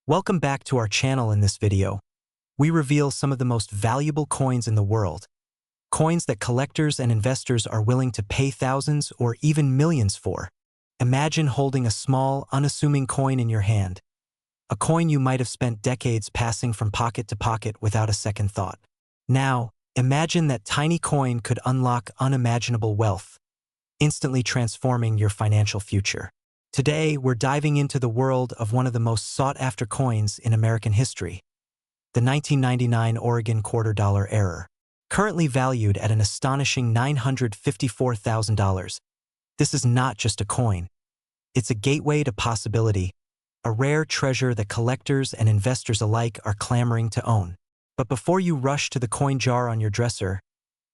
Welcome back to our channel. In this video, we reveal some of the most valuable coins in the world, coins that collectors and investors are willing to pay thousands or even millions for. Imagine holding a small, unassuming coin in your hand, a coin you might have spent decades passing from pocket to pocket without a second thought. Now, imagine that tiny coin could unlock unimaginable wealth, instantly transforming your financial future. Today, we're diving into the world of one of the most sought-after coins in American history, the 1999 Oregon $quarter error, currently valued at an astonishing $954,000. This is not just a coin. It's a gateway to possibility, a rare treasure that collectors and investors alike are clamoring to own. But before you rush to the coin jar on your dresser,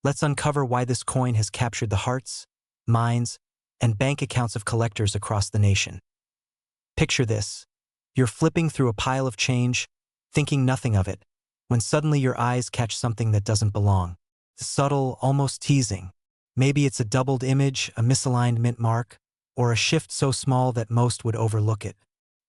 let's uncover why this coin has captured the hearts, minds, and bank accounts of collectors across the nation. Picture this. You're flipping through a pile of change, thinking nothing of it, when suddenly your eyes catch something that doesn't belong. Subtle, almost teasing. Maybe it's a doubled image, a misaligned mint mark, or a shift so small that most would overlook it.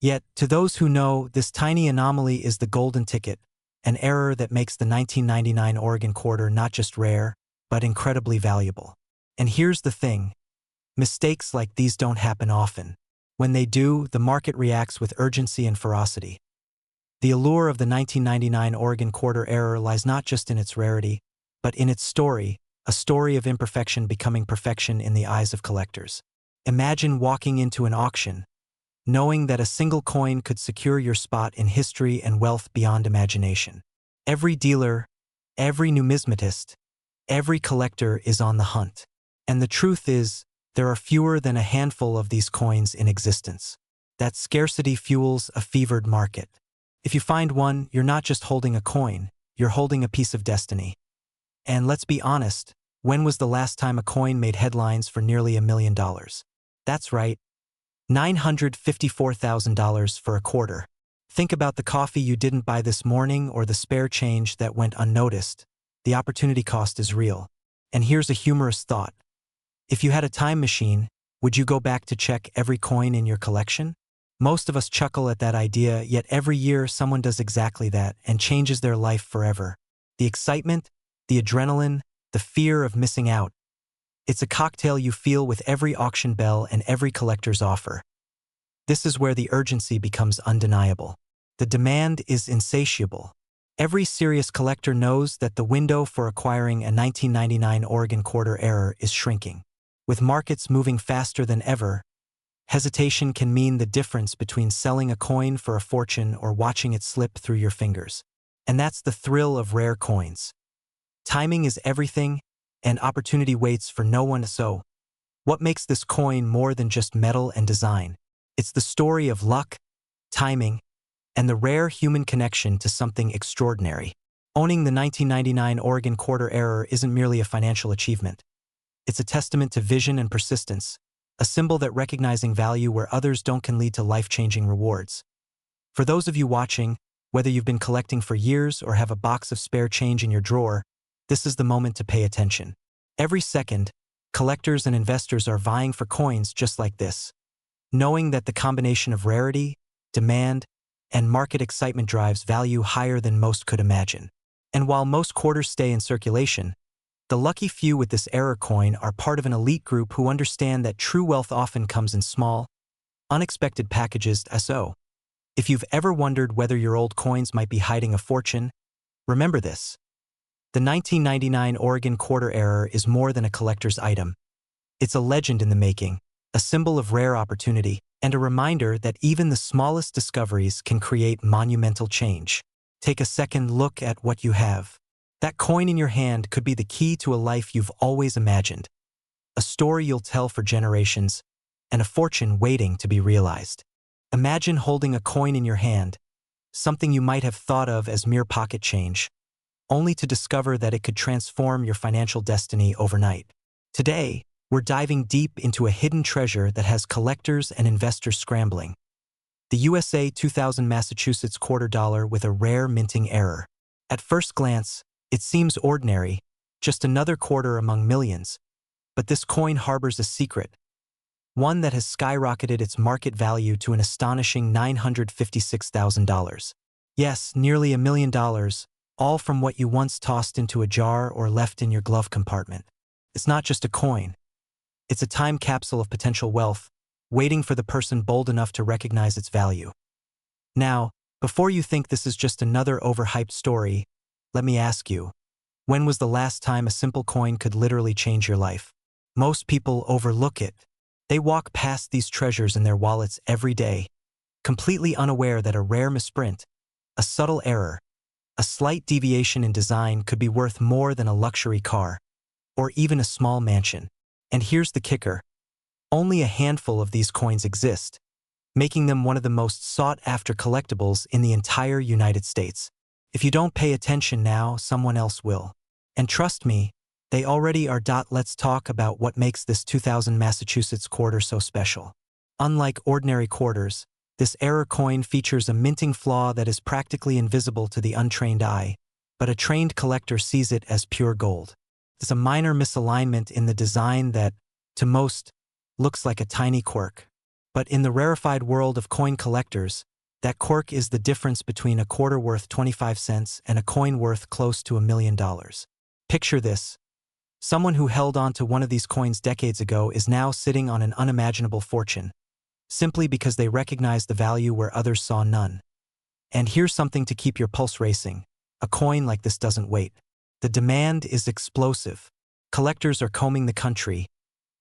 Yet, to those who know, this tiny anomaly is the golden ticket, an error that makes the 1999 Oregon quarter not just rare, but incredibly valuable. And here's the thing. Mistakes like these don't happen often. When they do, the market reacts with urgency and ferocity. The allure of the 1999 Oregon quarter error lies not just in its rarity, but in its story, a story of imperfection becoming perfection in the eyes of collectors. Imagine walking into an auction, knowing that a single coin could secure your spot in history and wealth beyond imagination. Every dealer, every numismatist, every collector is on the hunt. And the truth is, there are fewer than a handful of these coins in existence. That scarcity fuels a fevered market. If you find one, you're not just holding a coin, you're holding a piece of destiny. And let's be honest, when was the last time a coin made headlines for nearly $1 million? That's right, $954,000 for a quarter. Think about the coffee you didn't buy this morning or the spare change that went unnoticed. The opportunity cost is real. And here's a humorous thought. If you had a time machine, would you go back to check every coin in your collection? Most of us chuckle at that idea, yet every year someone does exactly that and changes their life forever. The excitement, the adrenaline, the fear of missing out. It's a cocktail you feel with every auction bell and every collector's offer. This is where the urgency becomes undeniable. The demand is insatiable. Every serious collector knows that the window for acquiring a 1999 Oregon quarter error is shrinking. With markets moving faster than ever, hesitation can mean the difference between selling a coin for a fortune or watching it slip through your fingers. And that's the thrill of rare coins. Timing is everything, and opportunity waits for no one. So, what makes this coin more than just metal and design? It's the story of luck, timing, and the rare human connection to something extraordinary. Owning the 1999 Oregon quarter error isn't merely a financial achievement. It's a testament to vision and persistence, a symbol that recognizing value where others don't can lead to life-changing rewards. For those of you watching, whether you've been collecting for years or have a box of spare change in your drawer, this is the moment to pay attention. Every second, collectors and investors are vying for coins just like this, knowing that the combination of rarity, demand, and market excitement drives value higher than most could imagine. And while most quarters stay in circulation, the lucky few with this error coin are part of an elite group who understand that true wealth often comes in small, unexpected packages. So, if you've ever wondered whether your old coins might be hiding a fortune, remember this. The 1999 Oregon quarter error is more than a collector's item. It's a legend in the making, a symbol of rare opportunity, and a reminder that even the smallest discoveries can create monumental change. Take a second look at what you have. That coin in your hand could be the key to a life you've always imagined, a story you'll tell for generations, and a fortune waiting to be realized. Imagine holding a coin in your hand, something you might have thought of as mere pocket change, only to discover that it could transform your financial destiny overnight. Today, we're diving deep into a hidden treasure that has collectors and investors scrambling. The USA 2000 Massachusetts $quarter with a rare minting error. At first glance, it seems ordinary, just another quarter among millions. But this coin harbors a secret, one that has skyrocketed its market value to an astonishing $956,000. Yes, nearly $1 million, all from what you once tossed into a jar or left in your glove compartment. It's not just a coin. It's a time capsule of potential wealth, waiting for the person bold enough to recognize its value. Now, before you think this is just another overhyped story, let me ask you, when was the last time a simple coin could literally change your life? Most people overlook it. They walk past these treasures in their wallets every day, completely unaware that a rare misprint, a subtle error, a slight deviation in design could be worth more than a luxury car, or even a small mansion. And here's the kicker. Only a handful of these coins exist, making them one of the most sought-after collectibles in the entire United States. If you don't pay attention now, someone else will. And trust me, they already are. Let's talk about what makes this 2000 Massachusetts quarter so special. Unlike ordinary quarters, this error coin features a minting flaw that is practically invisible to the untrained eye, but a trained collector sees it as pure gold. There's a minor misalignment in the design that, to most, looks like a tiny quirk. But in the rarefied world of coin collectors, that quirk is the difference between a quarter worth 25 cents and a coin worth close to $1 million. Picture this. Someone who held on to one of these coins decades ago is now sitting on an unimaginable fortune, simply because they recognized the value where others saw none. And here's something to keep your pulse racing. A coin like this doesn't wait. The demand is explosive. Collectors are combing the country,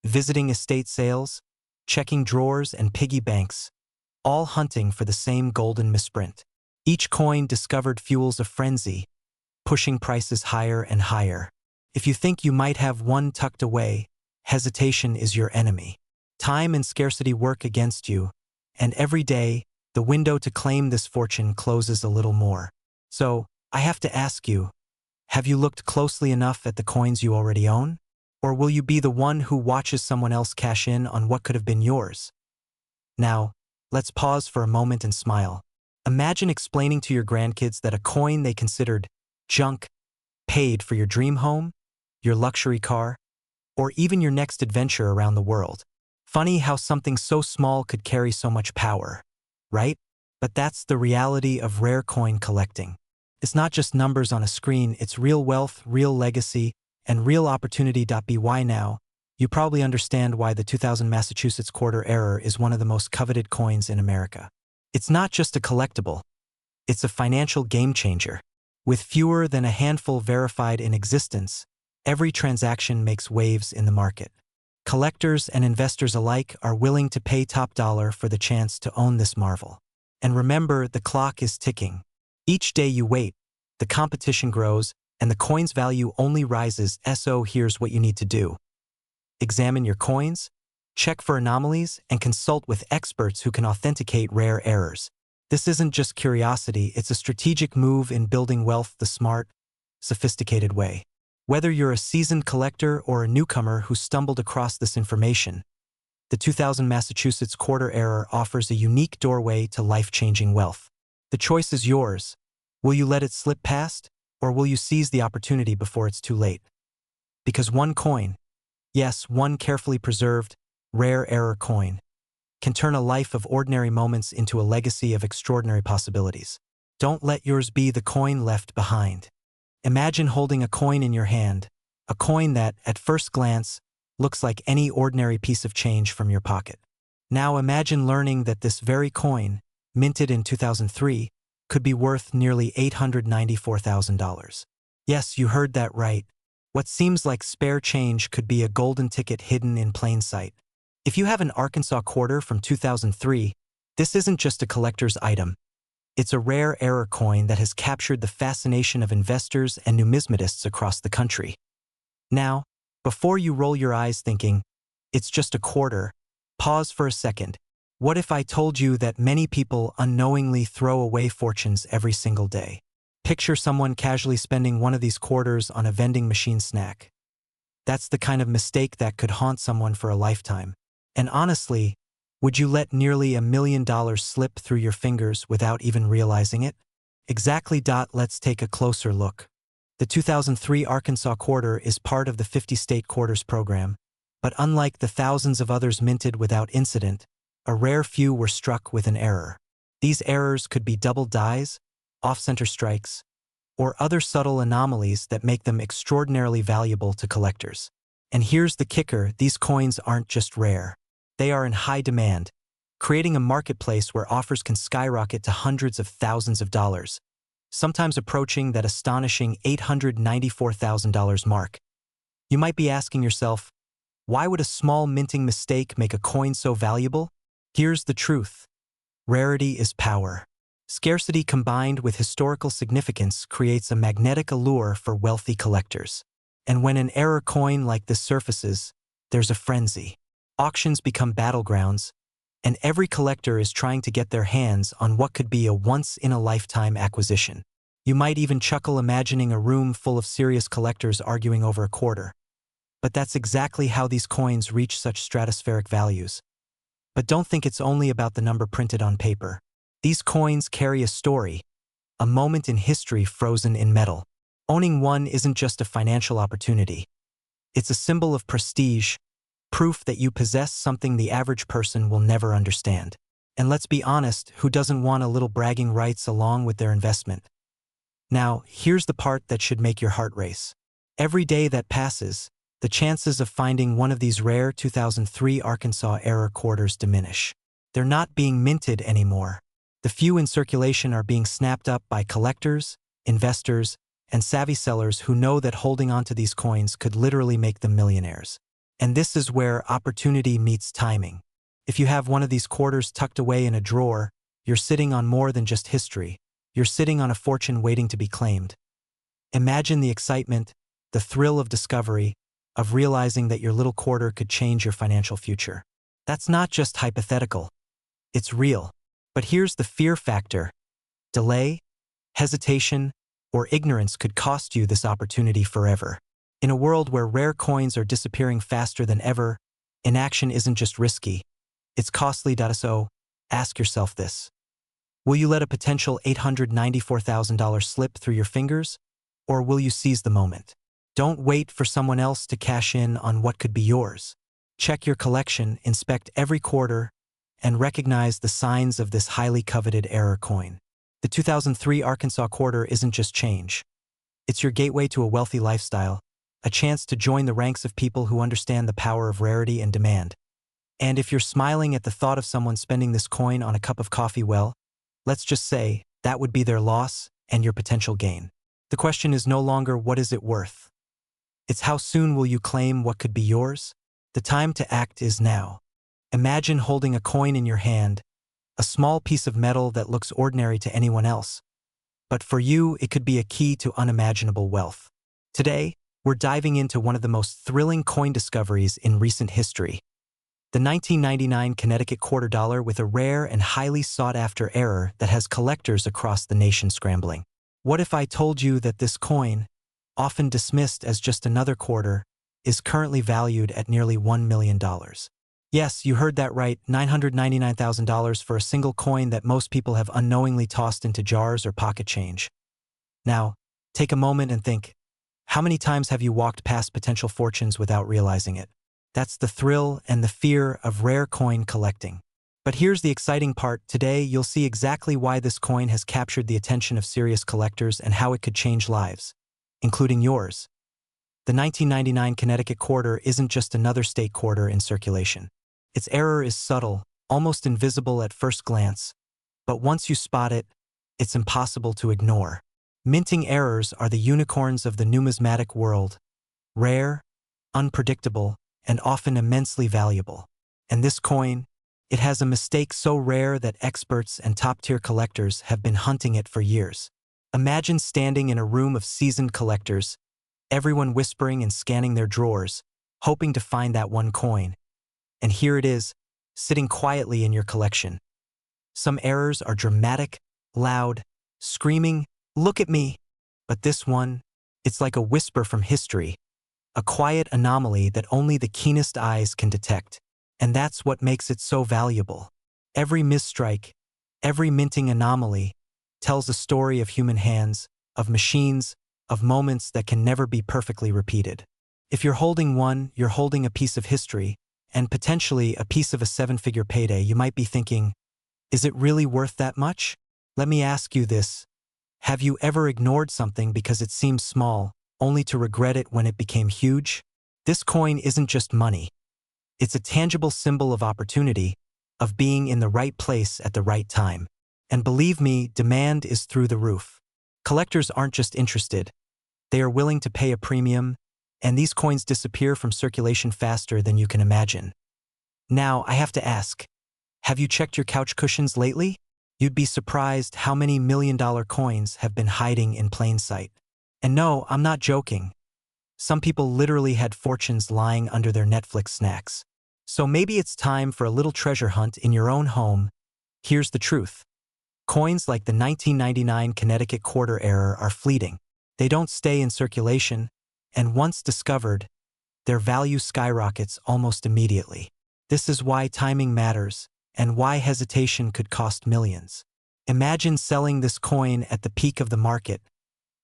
visiting estate sales, checking drawers and piggy banks, all hunting for the same golden misprint. Each coin discovered fuels a frenzy, pushing prices higher and higher. If you think you might have one tucked away, hesitation is your enemy. Time and scarcity work against you, and every day, the window to claim this fortune closes a little more. So, I have to ask you, have you looked closely enough at the coins you already own? Or will you be the one who watches someone else cash in on what could have been yours? Now, let's pause for a moment and smile. Imagine explaining to your grandkids that a coin they considered junk paid for your dream home, your luxury car, or even your next adventure around the world. Funny how something so small could carry so much power, right? But that's the reality of rare coin collecting. It's not just numbers on a screen, it's real wealth, real legacy, and real opportunity. By now, you probably understand why the 2000 Massachusetts quarter error is one of the most coveted coins in America. It's not just a collectible, it's a financial game changer. With fewer than a handful verified in existence, every transaction makes waves in the market. Collectors and investors alike are willing to pay top dollar for the chance to own this marvel. And remember, the clock is ticking. Each day you wait, the competition grows, and the coin's value only rises. So here's what you need to do. Examine your coins, check for anomalies, and consult with experts who can authenticate rare errors. This isn't just curiosity, it's a strategic move in building wealth the smart, sophisticated way. Whether you're a seasoned collector or a newcomer who stumbled across this information, the 2000 Massachusetts quarter error offers a unique doorway to life-changing wealth. The choice is yours. Will you let it slip past, or will you seize the opportunity before it's too late? Because one coin, yes, one carefully preserved, rare error coin, can turn a life of ordinary moments into a legacy of extraordinary possibilities. Don't let yours be the coin left behind. Imagine holding a coin in your hand, a coin that, at first glance, looks like any ordinary piece of change from your pocket. Now imagine learning that this very coin, minted in 2003, could be worth nearly $894,000. Yes, you heard that right. What seems like spare change could be a golden ticket hidden in plain sight. If you have an Arkansas quarter from 2003, this isn't just a collector's item. It's a rare error coin that has captured the fascination of investors and numismatists across the country. Now, before you roll your eyes thinking, it's just a quarter, pause for a second. What if I told you that many people unknowingly throw away fortunes every single day? Picture someone casually spending one of these quarters on a vending machine snack. That's the kind of mistake that could haunt someone for a lifetime. And honestly, would you let nearly $1 million slip through your fingers without even realizing it? Exactly. Let's take a closer look. The 2003 Arkansas quarter is part of the 50-state quarters program, But unlike the thousands of others minted without incident, a rare few were struck with an error. These errors could be double dies, off-center strikes, or other subtle anomalies that make them extraordinarily valuable to collectors. And here's the kicker, these coins aren't just rare. They are in high demand, creating a marketplace where offers can skyrocket to hundreds of thousands of dollars, sometimes approaching that astonishing $894,000 mark. You might be asking yourself, why would a small minting mistake make a coin so valuable? Here's the truth. Rarity is power. Scarcity combined with historical significance creates a magnetic allure for wealthy collectors. And when an error coin like this surfaces, there's a frenzy. Auctions become battlegrounds, and every collector is trying to get their hands on what could be a once-in-a-lifetime acquisition. You might even chuckle imagining a room full of serious collectors arguing over a quarter. But that's exactly how these coins reach such stratospheric values. But don't think it's only about the number printed on paper. These coins carry a story, a moment in history frozen in metal. Owning one isn't just a financial opportunity. It's a symbol of prestige, proof that you possess something the average person will never understand. And let's be honest, who doesn't want a little bragging rights along with their investment? Now, here's the part that should make your heart race. Every day that passes, the chances of finding one of these rare 2003 Arkansas error quarters diminish. They're not being minted anymore. The few in circulation are being snapped up by collectors, investors, and savvy sellers who know that holding onto these coins could literally make them millionaires. And this is where opportunity meets timing. If you have one of these quarters tucked away in a drawer, you're sitting on more than just history. You're sitting on a fortune waiting to be claimed. Imagine the excitement, the thrill of discovery, of realizing that your little quarter could change your financial future. That's not just hypothetical. It's real. But here's the fear factor. Delay, hesitation, or ignorance could cost you this opportunity forever. In a world where rare coins are disappearing faster than ever, inaction isn't just risky, it's costly. So, ask yourself this. Will you let a potential $894,000 slip through your fingers, or will you seize the moment? Don't wait for someone else to cash in on what could be yours. Check your collection, inspect every quarter, and recognize the signs of this highly coveted error coin. The 2003 Arkansas quarter isn't just change. It's your gateway to a wealthy lifestyle, a chance to join the ranks of people who understand the power of rarity and demand. And if you're smiling at the thought of someone spending this coin on a cup of coffee, well, let's just say that would be their loss and your potential gain. The question is no longer what is it worth. It's how soon will you claim what could be yours? The time to act is now. Imagine holding a coin in your hand, a small piece of metal that looks ordinary to anyone else. But for you, it could be a key to unimaginable wealth. Today, we're diving into one of the most thrilling coin discoveries in recent history. The 1999 Connecticut quarter dollar with a rare and highly sought-after error that has collectors across the nation scrambling. What if I told you that this coin, often dismissed as just another quarter, is currently valued at nearly $1 million? Yes, you heard that right, $999,000 for a single coin that most people have unknowingly tossed into jars or pocket change. Now, take a moment and think, how many times have you walked past potential fortunes without realizing it? That's the thrill and the fear of rare coin collecting. But here's the exciting part. Today, you'll see exactly why this coin has captured the attention of serious collectors and how it could change lives, including yours. The 1999 Connecticut quarter isn't just another state quarter in circulation. Its error is subtle, almost invisible at first glance, but once you spot it, it's impossible to ignore. Minting errors are the unicorns of the numismatic world, rare, unpredictable, and often immensely valuable. And this coin, it has a mistake so rare that experts and top-tier collectors have been hunting it for years. Imagine standing in a room of seasoned collectors, everyone whispering and scanning their drawers, hoping to find that one coin. And here it is, sitting quietly in your collection. Some errors are dramatic, loud, screaming, "Look at me!" But this one, it's like a whisper from history, a quiet anomaly that only the keenest eyes can detect. And that's what makes it so valuable. Every misstrike, every minting anomaly, tells a story of human hands, of machines, of moments that can never be perfectly repeated. If you're holding one, you're holding a piece of history, and potentially a piece of a seven-figure payday. You might be thinking, is it really worth that much? Let me ask you this. Have you ever ignored something because it seemed small, only to regret it when it became huge? This coin isn't just money. It's a tangible symbol of opportunity, of being in the right place at the right time. And believe me, demand is through the roof. Collectors aren't just interested. They are willing to pay a premium, and these coins disappear from circulation faster than you can imagine. Now, I have to ask, have you checked your couch cushions lately? You'd be surprised how many million-dollar coins have been hiding in plain sight. And no, I'm not joking. Some people literally had fortunes lying under their Netflix snacks. So maybe it's time for a little treasure hunt in your own home. Here's the truth. Coins like the 1999 Connecticut quarter error are fleeting. They don't stay in circulation, and once discovered, their value skyrockets almost immediately. This is why timing matters, and why hesitation could cost millions. Imagine selling this coin at the peak of the market,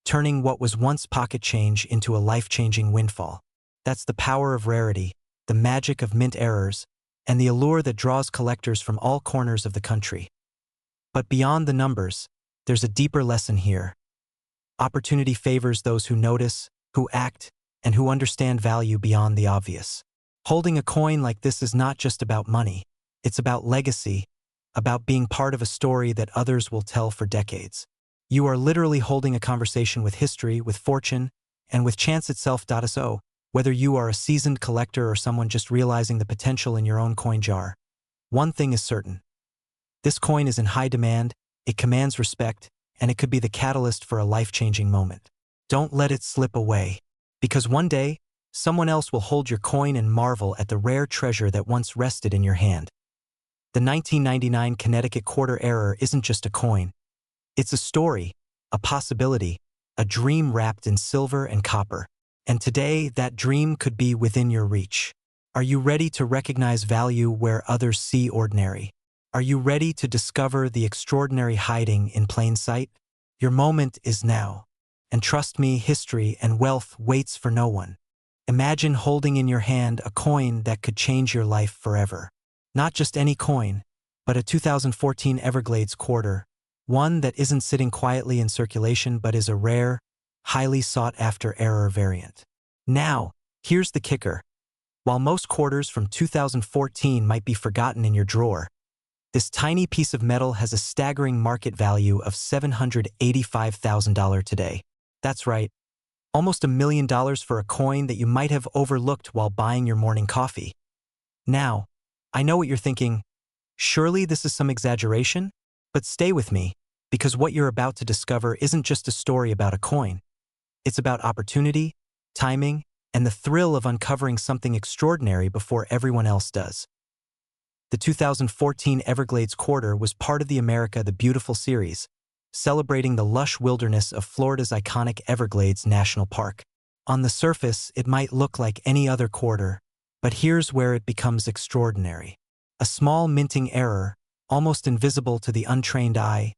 turning what was once pocket change into a life-changing windfall. That's the power of rarity, the magic of mint errors, and the allure that draws collectors from all corners of the country. But beyond the numbers, there's a deeper lesson here. Opportunity favors those who notice, who act, and who understand value beyond the obvious. Holding a coin like this is not just about money. It's about legacy, about being part of a story that others will tell for decades. You are literally holding a conversation with history, with fortune, and with chance itself. So, whether you are a seasoned collector or someone just realizing the potential in your own coin jar, one thing is certain. This coin is in high demand, it commands respect, and it could be the catalyst for a life-changing moment. Don't let it slip away, because one day, someone else will hold your coin and marvel at the rare treasure that once rested in your hand. The 1999 Connecticut quarter error isn't just a coin. It's a story, a possibility, a dream wrapped in silver and copper. And today, that dream could be within your reach. Are you ready to recognize value where others see ordinary? Are you ready to discover the extraordinary hiding in plain sight? Your moment is now. And trust me, history and wealth waits for no one. Imagine holding in your hand a coin that could change your life forever. Not just any coin, but a 2014 Everglades quarter, one that isn't sitting quietly in circulation but is a rare, highly sought-after error variant. Now, here's the kicker. While most quarters from 2014 might be forgotten in your drawer, this tiny piece of metal has a staggering market value of $785,000 today. That's right, almost $1 million for a coin that you might have overlooked while buying your morning coffee. Now, I know what you're thinking. Surely this is some exaggeration? But stay with me, because what you're about to discover isn't just a story about a coin. It's about opportunity, timing, and the thrill of uncovering something extraordinary before everyone else does. The 2014 Everglades quarter was part of the America the Beautiful series, celebrating the lush wilderness of Florida's iconic Everglades National Park. On the surface, it might look like any other quarter, but here's where it becomes extraordinary. A small minting error, almost invisible to the untrained eye,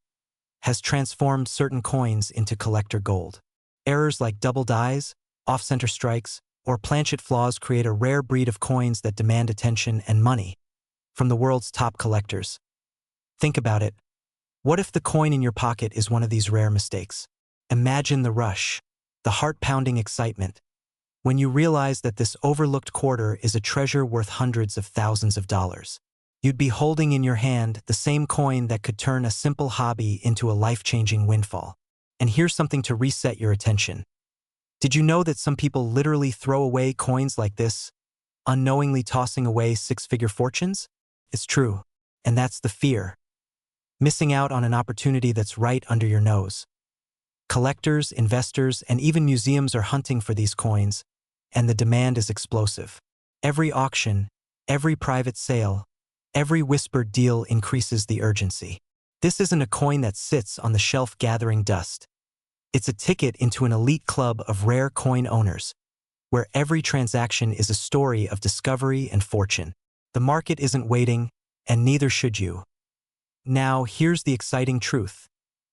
has transformed certain coins into collector gold. Errors like double dies, off-center strikes, or planchet flaws create a rare breed of coins that demand attention and money from the world's top collectors. Think about it. What if the coin in your pocket is one of these rare mistakes? Imagine the rush, the heart-pounding excitement, when you realize that this overlooked quarter is a treasure worth hundreds of thousands of dollars. You'd be holding in your hand the same coin that could turn a simple hobby into a life-changing windfall. And here's something to reset your attention. Did you know that some people literally throw away coins like this, unknowingly tossing away six-figure fortunes? It's true, and that's the fear. Missing out on an opportunity that's right under your nose. Collectors, investors, and even museums are hunting for these coins, and the demand is explosive. Every auction, every private sale, every whispered deal increases the urgency. This isn't a coin that sits on the shelf gathering dust. It's a ticket into an elite club of rare coin owners, where every transaction is a story of discovery and fortune. The market isn't waiting, and neither should you. Now, here's the exciting truth.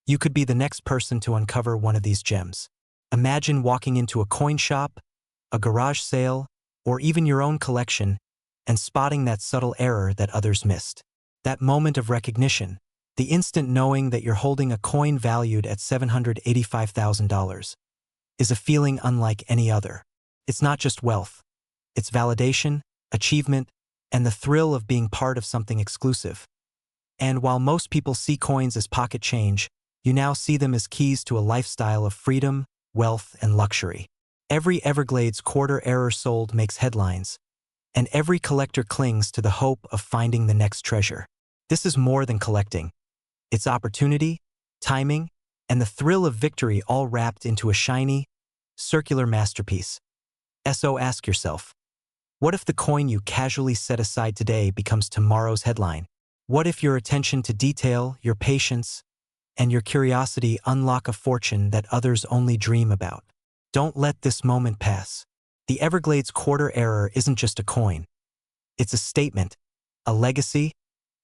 You could be the next person to uncover one of these gems. Imagine walking into a coin shop, a garage sale, or even your own collection, and spotting that subtle error that others missed. That moment of recognition, the instant knowing that you're holding a coin valued at $785,000, is a feeling unlike any other. It's not just wealth. It's validation, achievement, and the thrill of being part of something exclusive. And while most people see coins as pocket change, you now see them as keys to a lifestyle of freedom, wealth, and luxury. Every Everglades quarter error sold makes headlines, and every collector clings to the hope of finding the next treasure. This is more than collecting. It's opportunity, timing, and the thrill of victory all wrapped into a shiny, circular masterpiece. So ask yourself, what if the coin you casually set aside today becomes tomorrow's headline? What if your attention to detail, your patience, and your curiosity unlock a fortune that others only dream about? Don't let this moment pass. The Everglades quarter error isn't just a coin. It's a statement, a legacy,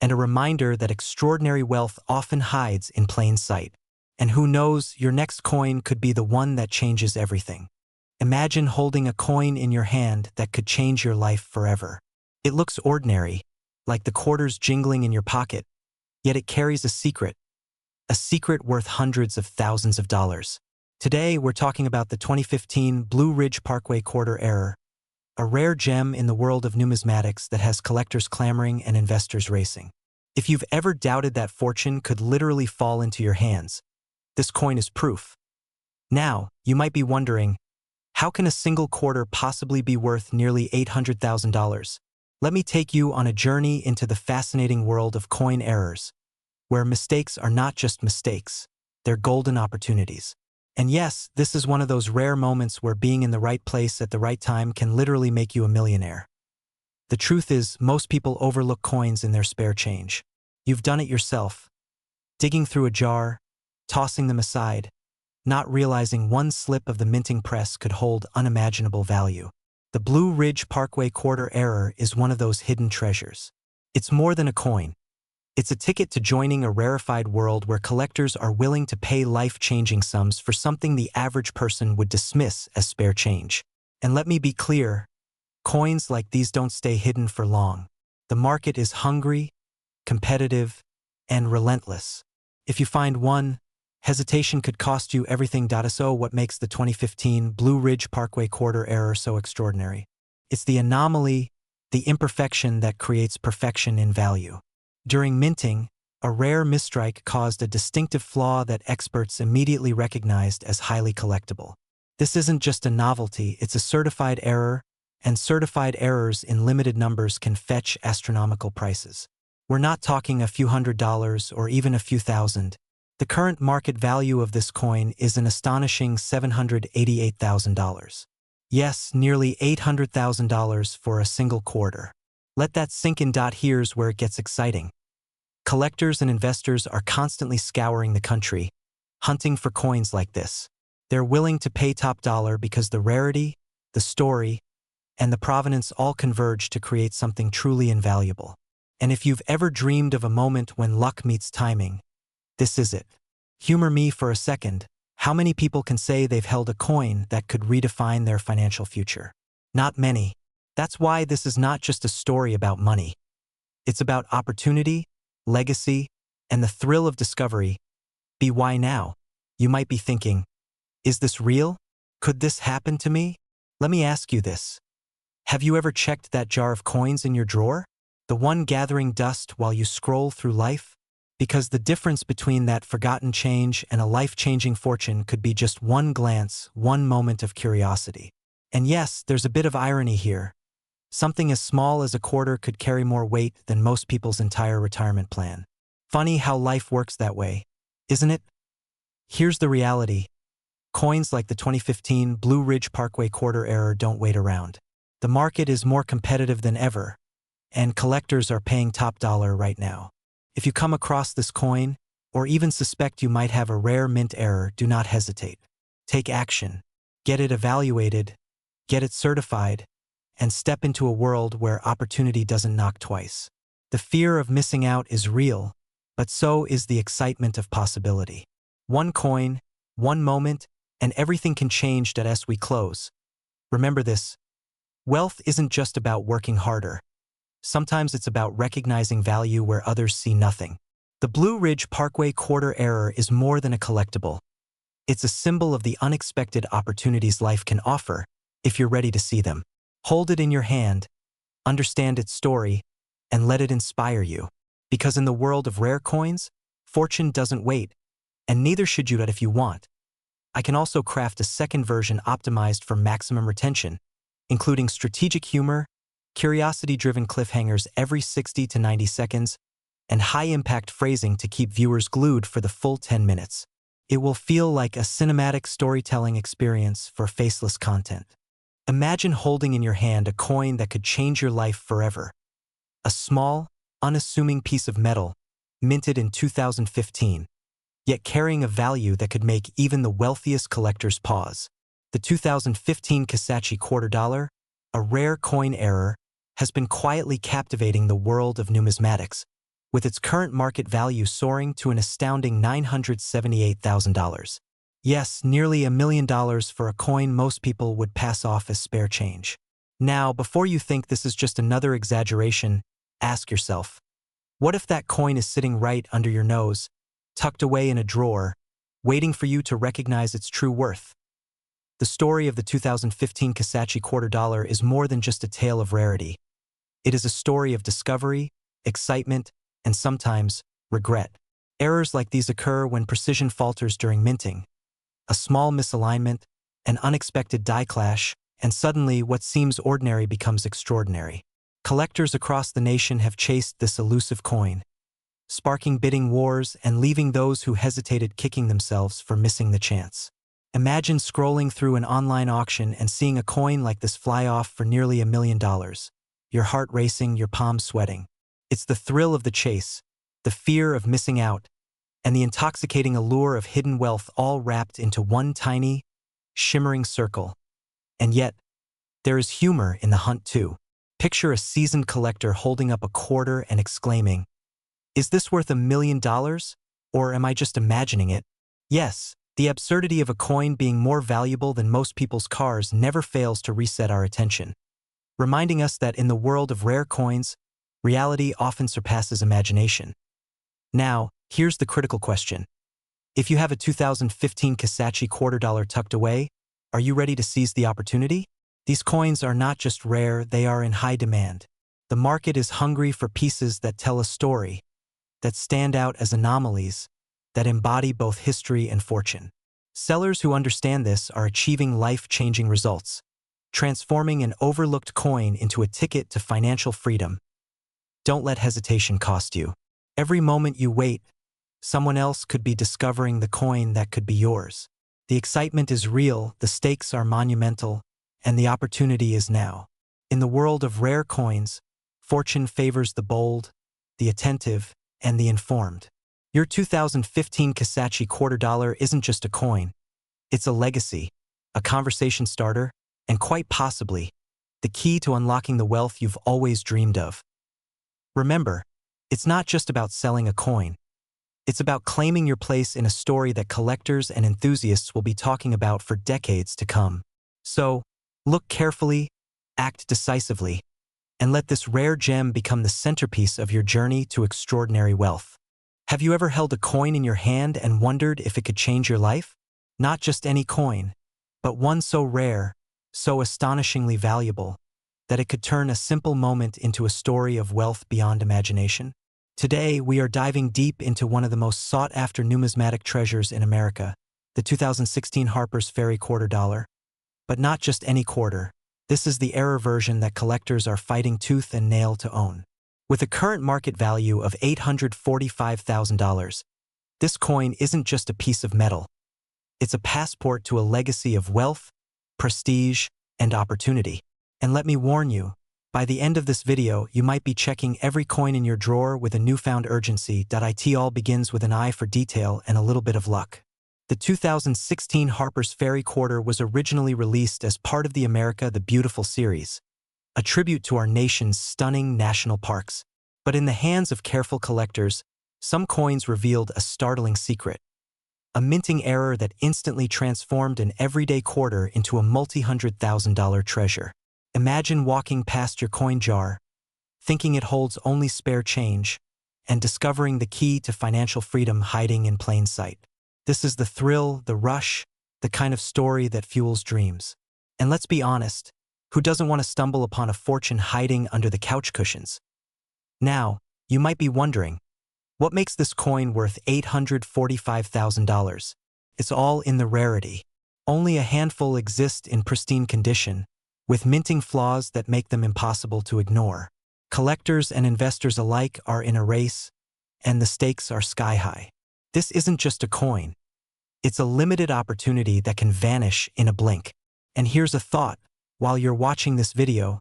and a reminder that extraordinary wealth often hides in plain sight. And who knows, your next coin could be the one that changes everything. Imagine holding a coin in your hand that could change your life forever. It looks ordinary, like the quarters jingling in your pocket, yet it carries a secret worth hundreds of thousands of dollars. Today, we're talking about the 2015 Blue Ridge Parkway quarter error, a rare gem in the world of numismatics that has collectors clamoring and investors racing. If you've ever doubted that fortune could literally fall into your hands, this coin is proof. Now, you might be wondering, how can a single quarter possibly be worth nearly $800,000? Let me take you on a journey into the fascinating world of coin errors, where mistakes are not just mistakes, they're golden opportunities. And yes, this is one of those rare moments where being in the right place at the right time can literally make you a millionaire. The truth is, most people overlook coins in their spare change. You've done it yourself, digging through a jar, tossing them aside, not realizing one slip of the minting press could hold unimaginable value. The Blue Ridge Parkway quarter error is one of those hidden treasures. It's more than a coin. It's a ticket to joining a rarefied world where collectors are willing to pay life-changing sums for something the average person would dismiss as spare change. And let me be clear, coins like these don't stay hidden for long. The market is hungry, competitive, and relentless. If you find one, hesitation could cost you everything. So what makes the 2015 Blue Ridge Parkway quarter error so extraordinary? It's the anomaly, the imperfection that creates perfection in value. During minting, a rare misstrike caused a distinctive flaw that experts immediately recognized as highly collectible. This isn't just a novelty, it's a certified error, and certified errors in limited numbers can fetch astronomical prices. We're not talking a few $100s or even a few thousand. The current market value of this coin is an astonishing $788,000. Yes, nearly $800,000 for a single quarter. Let that sink in. Here's where it gets exciting. Collectors and investors are constantly scouring the country, hunting for coins like this. They're willing to pay top dollar because the rarity, the story, and the provenance all converge to create something truly invaluable. And if you've ever dreamed of a moment when luck meets timing, this is it. Humor me for a second. How many people can say they've held a coin that could redefine their financial future? Not many. That's why this is not just a story about money. It's about opportunity, legacy, and the thrill of discovery. Why now? You might be thinking, is this real? Could this happen to me? Let me ask you this. Have you ever checked that jar of coins in your drawer? The one gathering dust while you scroll through life? Because the difference between that forgotten change and a life-changing fortune could be just one glance, one moment of curiosity. And yes, there's a bit of irony here. Something as small as a quarter could carry more weight than most people's entire retirement plan. Funny how life works that way, isn't it? Here's the reality. Coins like the 2015 Blue Ridge Parkway quarter error don't wait around. The market is more competitive than ever, and collectors are paying top dollar right now. If you come across this coin, or even suspect you might have a rare mint error, do not hesitate. Take action. Get it evaluated, get it certified, and step into a world where opportunity doesn't knock twice. The fear of missing out is real, but so is the excitement of possibility. One coin, one moment, and everything can change. As we close, Remember this: wealth isn't just about working harder. Sometimes it's about recognizing value where others see nothing. The Blue Ridge Parkway Quarter Error is more than a collectible. It's a symbol of the unexpected opportunities life can offer, if you're ready to see them. Hold it in your hand, understand its story, and let it inspire you. Because in the world of rare coins, fortune doesn't wait, and neither should you if you want. I can also craft a second version optimized for maximum retention, including strategic humor, curiosity-driven cliffhangers every 60 to 90 seconds, and high-impact phrasing to keep viewers glued for the full 10 minutes. It will feel like a cinematic storytelling experience for faceless content. Imagine holding in your hand a coin that could change your life forever. A small, unassuming piece of metal, minted in 2015, yet carrying a value that could make even the wealthiest collectors pause. The 2015 Kissachi $quarter, a rare coin error, has been quietly captivating the world of numismatics, with its current market value soaring to an astounding $978,000. Yes, nearly $1 million for a coin most people would pass off as spare change. Now, before you think this is just another exaggeration, ask yourself, what if that coin is sitting right under your nose, tucked away in a drawer, waiting for you to recognize its true worth? The story of the 2015 Kissachi $quarter is more than just a tale of rarity. It is a story of discovery, excitement, and sometimes regret. Errors like these occur when precision falters during minting. A small misalignment, an unexpected die clash, and suddenly what seems ordinary becomes extraordinary. Collectors across the nation have chased this elusive coin, sparking bidding wars and leaving those who hesitated kicking themselves for missing the chance. Imagine scrolling through an online auction and seeing a coin like this fly off for nearly $1 million. Your heart racing, your palms sweating. It's the thrill of the chase, the fear of missing out, and the intoxicating allure of hidden wealth all wrapped into one tiny, shimmering circle. And yet, there is humor in the hunt too. Picture a seasoned collector holding up a quarter and exclaiming, "Is this worth $1 million? Or am I just imagining it?" Yes, the absurdity of a coin being more valuable than most people's cars never fails to reset our attention, reminding us that in the world of rare coins, reality often surpasses imagination. Now, here's the critical question. If you have a 2015 Kissachi $quarter tucked away, are you ready to seize the opportunity? These coins are not just rare, they are in high demand. The market is hungry for pieces that tell a story, that stand out as anomalies, that embody both history and fortune. Sellers who understand this are achieving life-changing results, transforming an overlooked coin into a ticket to financial freedom. Don't let hesitation cost you. Every moment you wait, someone else could be discovering the coin that could be yours. The excitement is real, the stakes are monumental, and the opportunity is now. In the world of rare coins, fortune favors the bold, the attentive, and the informed. Your 2015 Kissachi $quarter isn't just a coin. It's a legacy, a conversation starter, and quite possibly, the key to unlocking the wealth you've always dreamed of. Remember, it's not just about selling a coin. It's about claiming your place in a story that collectors and enthusiasts will be talking about for decades to come. So, look carefully, act decisively, and let this rare gem become the centerpiece of your journey to extraordinary wealth. Have you ever held a coin in your hand and wondered if it could change your life? Not just any coin, but one so rare, so astonishingly valuable, that it could turn a simple moment into a story of wealth beyond imagination? Today, we are diving deep into one of the most sought-after numismatic treasures in America, the 2016 Harper's Ferry $quarter. But not just any quarter. This is the error version that collectors are fighting tooth and nail to own. With a current market value of $845,000, this coin isn't just a piece of metal. It's a passport to a legacy of wealth, prestige, and opportunity. And let me warn you, by the end of this video, you might be checking every coin in your drawer with a newfound urgency. It all begins with an eye for detail and a little bit of luck. The 2016 Harper's Ferry Quarter was originally released as part of the America the Beautiful series, a tribute to our nation's stunning national parks. But in the hands of careful collectors, some coins revealed a startling secret. A minting error that instantly transformed an everyday quarter into a multi-$100,000 treasure. Imagine walking past your coin jar, thinking it holds only spare change, and discovering the key to financial freedom hiding in plain sight. This is the thrill, the rush, the kind of story that fuels dreams. And let's be honest, who doesn't want to stumble upon a fortune hiding under the couch cushions? Now, you might be wondering, what makes this coin worth $845,000? It's all in the rarity. Only a handful exist in pristine condition, with minting flaws that make them impossible to ignore. Collectors and investors alike are in a race, and the stakes are sky high. This isn't just a coin. It's a limited opportunity that can vanish in a blink. And here's a thought. While you're watching this video,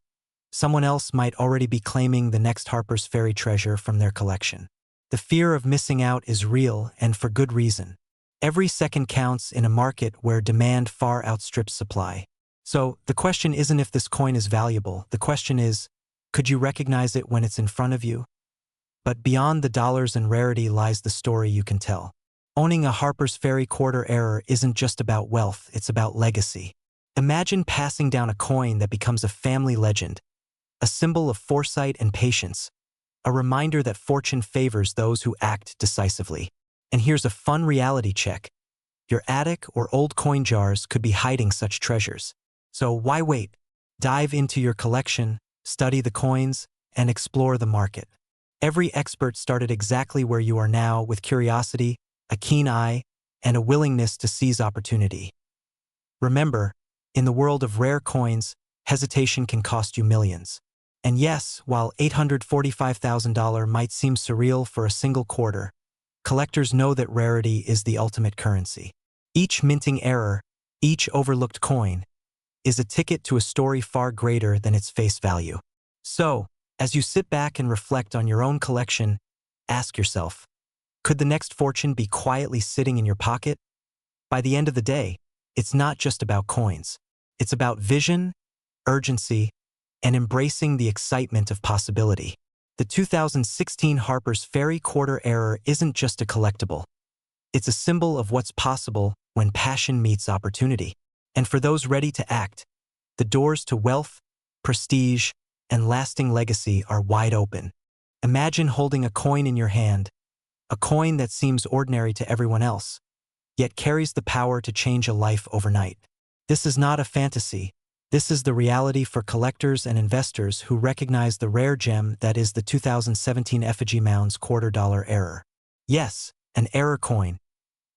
someone else might already be claiming the next Harper's Ferry treasure from their collection. The fear of missing out is real, and for good reason. Every second counts in a market where demand far outstrips supply. So, the question isn't if this coin is valuable, the question is, could you recognize it when it's in front of you? But beyond the dollars and rarity lies the story you can tell. Owning a Harper's Ferry quarter error isn't just about wealth, it's about legacy. Imagine passing down a coin that becomes a family legend, a symbol of foresight and patience, a reminder that fortune favors those who act decisively. And here's a fun reality check. Your attic or old coin jars could be hiding such treasures. So why wait? Dive into your collection, study the coins, and explore the market. Every expert started exactly where you are now, with curiosity, a keen eye, and a willingness to seize opportunity. Remember, in the world of rare coins, hesitation can cost you millions. And yes, while $845,000 might seem surreal for a single quarter, collectors know that rarity is the ultimate currency. Each minting error, each overlooked coin, is a ticket to a story far greater than its face value. So, as you sit back and reflect on your own collection, ask yourself, could the next fortune be quietly sitting in your pocket? By the end of the day, it's not just about coins. It's about vision, urgency, and embracing the excitement of possibility. The 2016 Harper's Ferry quarter error isn't just a collectible. It's a symbol of what's possible when passion meets opportunity. And for those ready to act, the doors to wealth, prestige, and lasting legacy are wide open. Imagine holding a coin in your hand, a coin that seems ordinary to everyone else, yet carries the power to change a life overnight. This is not a fantasy. This is the reality for collectors and investors who recognize the rare gem that is the 2017 Effigy Mounds $quarter error. Yes, an error coin,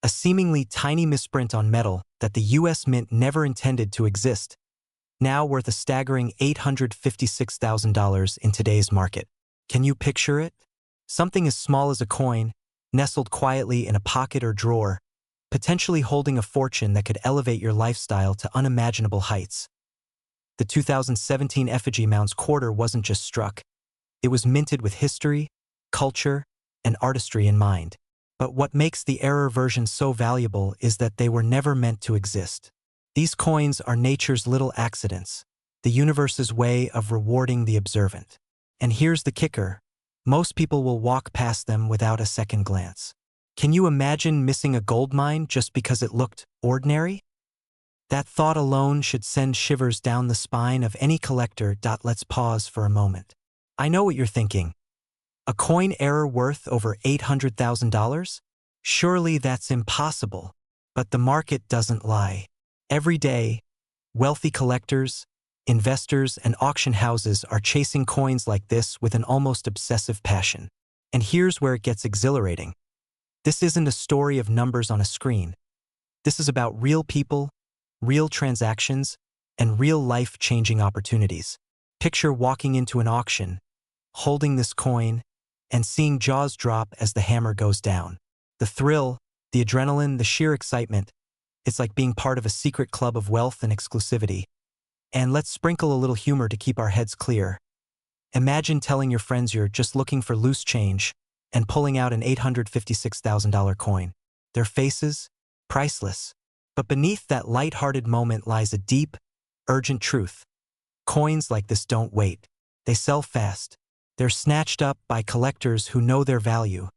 a seemingly tiny misprint on metal that the US Mint never intended to exist, now worth a staggering $856,000 in today's market. Can you picture it? Something as small as a coin, nestled quietly in a pocket or drawer, potentially holding a fortune that could elevate your lifestyle to unimaginable heights. The 2017 Effigy Mounds quarter wasn't just struck. It was minted with history, culture, and artistry in mind. But what makes the error version so valuable is that they were never meant to exist. These coins are nature's little accidents, the universe's way of rewarding the observant. And here's the kicker. Most people will walk past them without a second glance. Can you imagine missing a gold mine just because it looked ordinary? That thought alone should send shivers down the spine of any collector. Let's pause for a moment. I know what you're thinking. A coin error worth over $800,000? Surely that's impossible. But the market doesn't lie. Every day, wealthy collectors, investors, and auction houses are chasing coins like this with an almost obsessive passion. And here's where it gets exhilarating. This isn't a story of numbers on a screen. This is about real people, real transactions, and real life-changing opportunities. Picture walking into an auction, holding this coin, and seeing jaws drop as the hammer goes down. The thrill, the adrenaline, the sheer excitement, it's like being part of a secret club of wealth and exclusivity. And let's sprinkle a little humor to keep our heads clear. Imagine telling your friends you're just looking for loose change and pulling out an $856,000 coin. Their faces? Priceless. But beneath that light-hearted moment lies a deep, urgent truth. Coins like this don't wait. They sell fast. They're snatched up by collectors who know their value.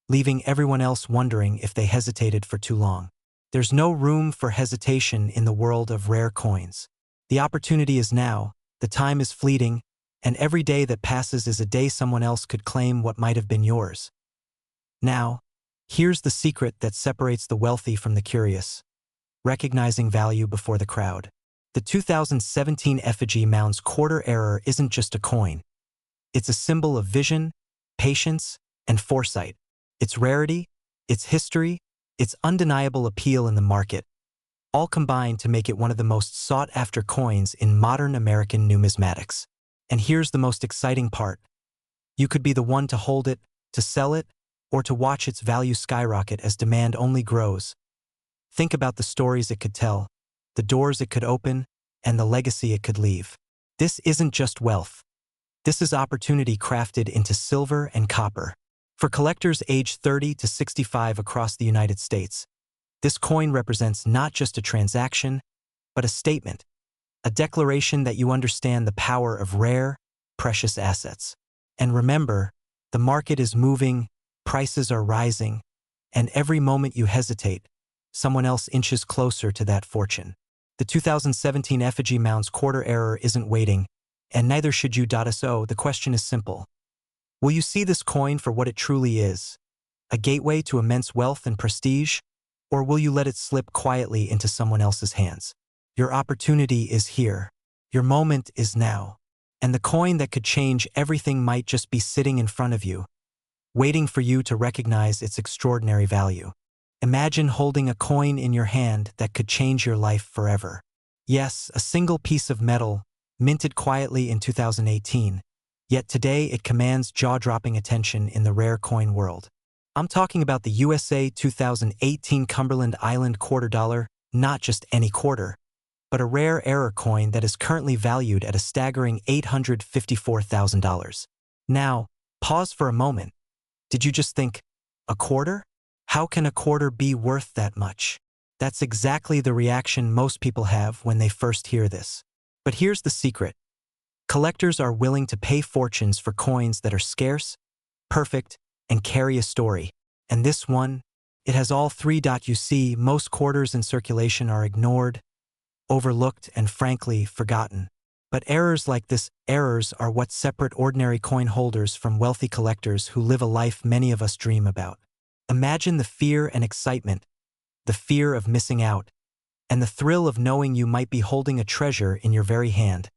leaving everyone else wondering if they hesitated for too long. There's no room for hesitation in the world of rare coins. The opportunity is now, the time is fleeting, and every day that passes is a day someone else could claim what might have been yours. Now, here's the secret that separates the wealthy from the curious: recognizing value before the crowd. The 2017 effigy mound's quarter error isn't just a coin. It's a symbol of vision, patience, and foresight. Its rarity, its history, its undeniable appeal in the market, all combine to make it one of the most sought-after coins in modern American numismatics. And here's the most exciting part. You could be the one to hold it, to sell it, or to watch its value skyrocket as demand only grows. Think about the stories it could tell, the doors it could open, and the legacy it could leave. This isn't just wealth. This is opportunity crafted into silver and copper. For collectors aged 30 to 65 across the United States, this coin represents not just a transaction, but a statement, a declaration that you understand the power of rare, precious assets. And remember, the market is moving, prices are rising, and every moment you hesitate, someone else inches closer to that fortune. The 2017 effigy mound's quarter error isn't waiting, and neither should you. So the question is simple. Will you see this coin for what it truly is, a gateway to immense wealth and prestige, or will you let it slip quietly into someone else's hands? Your opportunity is here. Your moment is now. And the coin that could change everything might just be sitting in front of you, waiting for you to recognize its extraordinary value. Imagine holding a coin in your hand that could change your life forever. Yes, a single piece of metal, minted quietly in 2018, yet today it commands jaw-dropping attention in the rare coin world. I'm talking about the USA 2018 Cumberland Island $quarter, not just any quarter, but a rare error coin that is currently valued at a staggering $854,000. Now, pause for a moment. Did you just think, a quarter? How can a quarter be worth that much? That's exactly the reaction most people have when they first hear this. But here's the secret. Collectors are willing to pay fortunes for coins that are scarce, perfect, and carry a story. And this one, it has all three. You see, most quarters in circulation are ignored, overlooked, and frankly, forgotten. But errors like this, errors are what separate ordinary coin holders from wealthy collectors who live a life many of us dream about. Imagine the fear and excitement, the fear of missing out, and the thrill of knowing you might be holding a treasure in your very hand.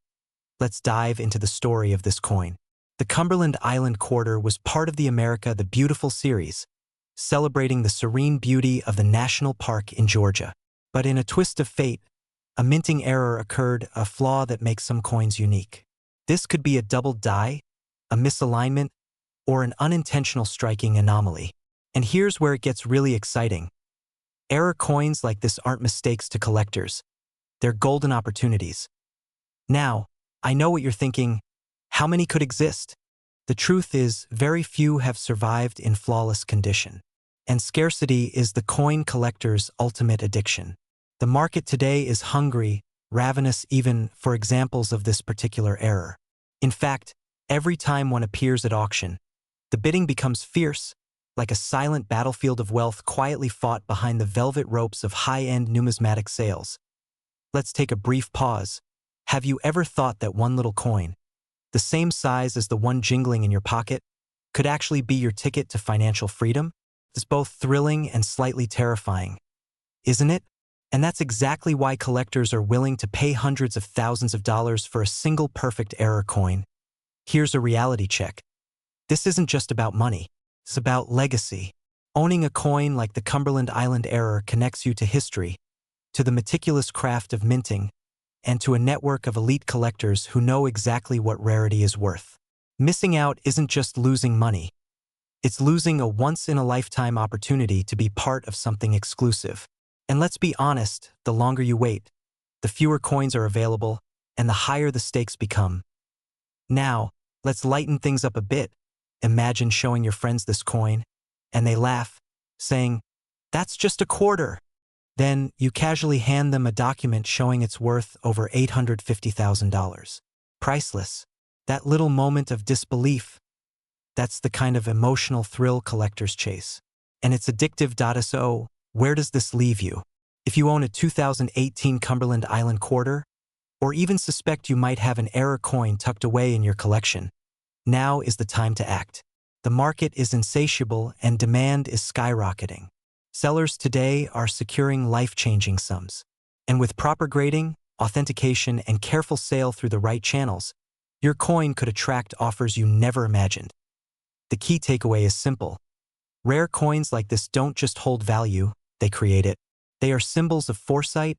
Let's dive into the story of this coin. The Cumberland Island quarter was part of the America the Beautiful series, celebrating the serene beauty of the national park in Georgia. But in a twist of fate, a minting error occurred, a flaw that makes some coins unique. This could be a double die, a misalignment, or an unintentional striking anomaly. And here's where it gets really exciting. Error coins like this aren't mistakes to collectors. They're golden opportunities. Now, I know what you're thinking. How many could exist? The truth is, very few have survived in flawless condition. And scarcity is the coin collector's ultimate addiction. The market today is hungry, ravenous even for examples of this particular error. In fact, every time one appears at auction, the bidding becomes fierce, like a silent battlefield of wealth quietly fought behind the velvet ropes of high-end numismatic sales. Let's take a brief pause. Have you ever thought that one little coin, the same size as the one jingling in your pocket, could actually be your ticket to financial freedom? It's both thrilling and slightly terrifying, isn't it? And that's exactly why collectors are willing to pay hundreds of thousands of dollars for a single perfect error coin. Here's a reality check. This isn't just about money. It's about legacy. Owning a coin like the Cumberland Island error connects you to history, to the meticulous craft of minting, and to a network of elite collectors who know exactly what rarity is worth. Missing out isn't just losing money. It's losing a once-in-a-lifetime opportunity to be part of something exclusive. And let's be honest, the longer you wait, the fewer coins are available, and the higher the stakes become. Now, let's lighten things up a bit. Imagine showing your friends this coin, and they laugh, saying, "That's just a quarter." Then you casually hand them a document showing it's worth over $850,000. Priceless. That little moment of disbelief, That's the kind of emotional thrill collectors chase. And it's addictive. So, where does this leave you? If you own a 2018 Cumberland Island quarter, or even suspect you might have an error coin tucked away in your collection, now is the time to act. The market is insatiable and demand is skyrocketing. Sellers today are securing life-changing sums. And with proper grading, authentication, and careful sale through the right channels, your coin could attract offers you never imagined. The key takeaway is simple. Rare coins like this don't just hold value, they create it. They are symbols of foresight,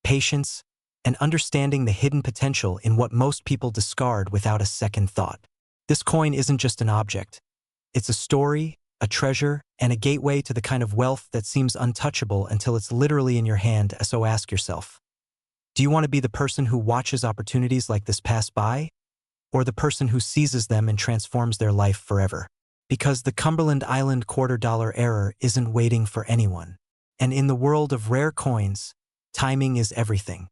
patience, and understanding the hidden potential in what most people discard without a second thought. This coin isn't just an object. It's a story, a treasure, and a gateway to the kind of wealth that seems untouchable until it's literally in your hand. So ask yourself, do you want to be the person who watches opportunities like this pass by, or the person who seizes them and transforms their life forever? Because the Cumberland Island $quarter error isn't waiting for anyone. And in the world of rare coins, timing is everything.